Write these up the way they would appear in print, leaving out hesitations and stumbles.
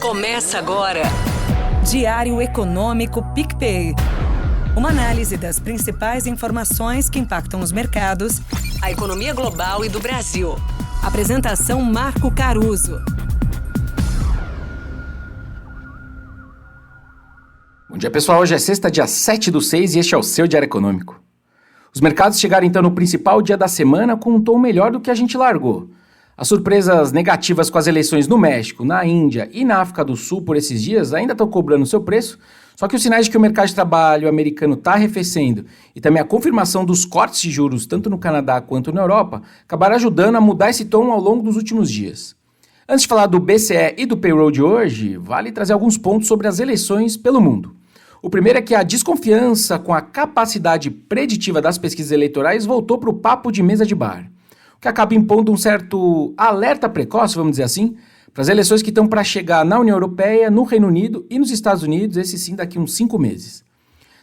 Começa agora. Diário Econômico PicPay. Uma análise das principais informações que impactam os mercados, A economia global e do Brasil. Apresentação Marco Caruso. Bom dia, pessoal. Hoje é sexta, dia 7/6 e este é o seu Diário Econômico. Os mercados chegaram então no principal dia da semana com um tom melhor do que a gente largou. As surpresas negativas com as eleições no México, na Índia e na África do Sul por esses dias ainda estão cobrando seu preço, só que os sinais de que o mercado de trabalho americano está arrefecendo e também a confirmação dos cortes de juros tanto no Canadá quanto na Europa acabaram ajudando a mudar esse tom ao longo dos últimos dias. Antes de falar do BCE e do payroll de hoje, vale trazer alguns pontos sobre as eleições pelo mundo. O primeiro é que a desconfiança com a capacidade preditiva das pesquisas eleitorais voltou para o papo de mesa de bar, o que acaba impondo um certo alerta precoce, vamos dizer assim, para as eleições que estão para chegar na União Europeia, no Reino Unido e nos Estados Unidos, esse sim daqui uns 5 meses.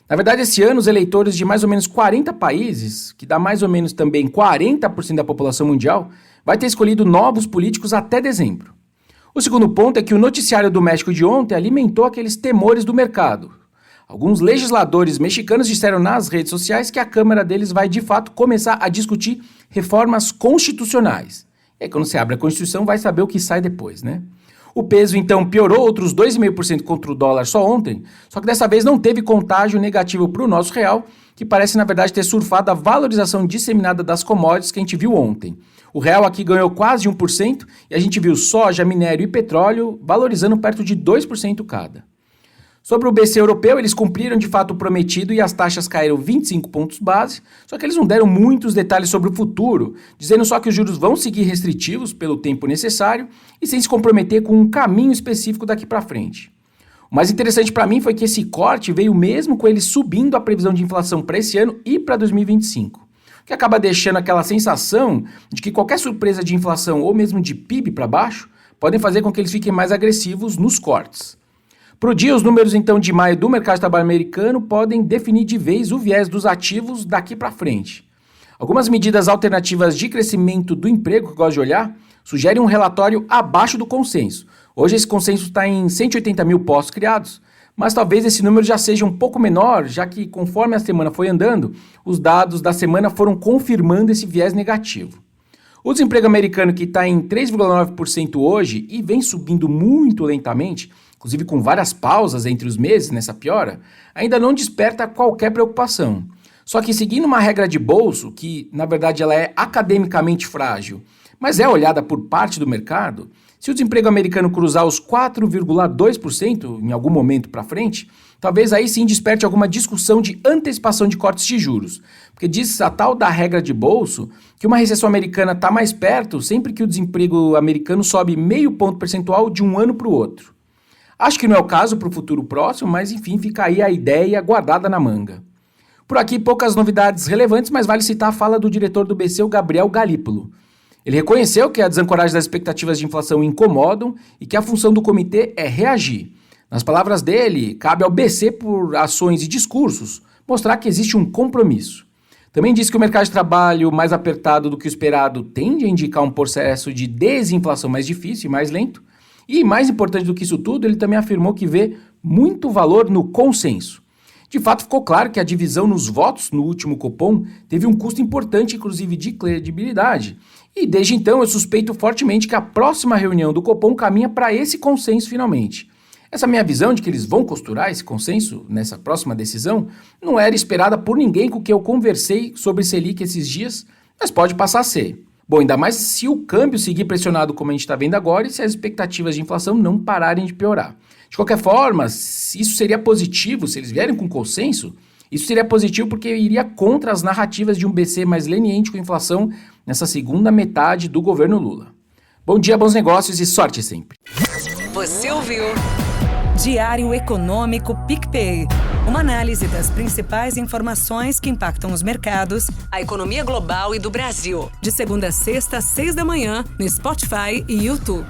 Na verdade, esse ano, os eleitores de mais ou menos 40 países, que dá mais ou menos também 40% da população mundial, vai ter escolhido novos políticos até dezembro. O segundo ponto é que o noticiário do México de ontem alimentou aqueles temores do mercado. Alguns legisladores mexicanos disseram nas redes sociais que a Câmara deles vai, de fato, começar a discutir reformas constitucionais. E aí, quando você abre a Constituição, vai saber o que sai depois, né? O peso, então, piorou outros 2,5% contra o dólar só ontem, só que dessa vez não teve contágio negativo para o nosso real, que parece, na verdade, ter surfado a valorização disseminada das commodities que a gente viu ontem. O real aqui ganhou quase 1% e a gente viu soja, minério e petróleo valorizando perto de 2% cada. Sobre o BC europeu, eles cumpriram de fato o prometido e as taxas caíram 25 pontos base, só que eles não deram muitos detalhes sobre o futuro, dizendo só que os juros vão seguir restritivos pelo tempo necessário e sem se comprometer com um caminho específico daqui para frente. O mais interessante para mim foi que esse corte veio mesmo com eles subindo a previsão de inflação para esse ano e para 2025, o que acaba deixando aquela sensação de que qualquer surpresa de inflação ou mesmo de PIB para baixo podem fazer com que eles fiquem mais agressivos nos cortes. Para o dia, os números então de maio do mercado de trabalho americano podem definir de vez o viés dos ativos daqui para frente. Algumas medidas alternativas de crescimento do emprego que eu gosto de olhar sugerem um relatório abaixo do consenso. Hoje esse consenso está em 180 mil postos criados, mas talvez esse número já seja um pouco menor, já que conforme a semana foi andando, os dados da semana foram confirmando esse viés negativo. O desemprego americano, que está em 3,9% hoje e vem subindo muito lentamente, inclusive com várias pausas entre os meses nessa piora, ainda não desperta qualquer preocupação. Só que seguindo uma regra de bolso, que na verdade ela é academicamente frágil, mas é olhada por parte do mercado, se o desemprego americano cruzar os 4,2% em algum momento para frente, talvez aí sim desperte alguma discussão de antecipação de cortes de juros, porque diz a tal da regra de bolso que uma recessão americana está mais perto sempre que o desemprego americano sobe meio ponto percentual de um ano para o outro. Acho que não é o caso para o futuro próximo, mas enfim, fica aí a ideia guardada na manga. Por aqui, poucas novidades relevantes, mas vale citar a fala do diretor do BC, o Gabriel Galípolo. Ele reconheceu que a desancoragem das expectativas de inflação incomodam e que a função do comitê é reagir. Nas palavras dele, cabe ao BC, por ações e discursos, mostrar que existe um compromisso. Também disse que o mercado de trabalho mais apertado do que o esperado tende a indicar um processo de desinflação mais difícil e mais lento. E, mais importante do que isso tudo, ele também afirmou que vê muito valor no consenso. De fato, ficou claro que a divisão nos votos no último Copom teve um custo importante, inclusive de credibilidade. E desde então eu suspeito fortemente que a próxima reunião do Copom caminha para esse consenso finalmente. Essa minha visão de que eles vão costurar esse consenso nessa próxima decisão não era esperada por ninguém com quem eu conversei sobre Selic esses dias, mas pode passar a ser. Bom, ainda mais se o câmbio seguir pressionado como a gente está vendo agora e se as expectativas de inflação não pararem de piorar. De qualquer forma, isso seria positivo, se eles vierem com consenso, isso seria positivo porque iria contra as narrativas de um BC mais leniente com a inflação nessa segunda metade do governo Lula. Bom dia, bons negócios e sorte sempre. Você ouviu? Diário Econômico PicPay. Uma análise das principais informações que impactam os mercados, A economia global e do Brasil. de segunda a sexta, às 6 da manhã, no Spotify e YouTube.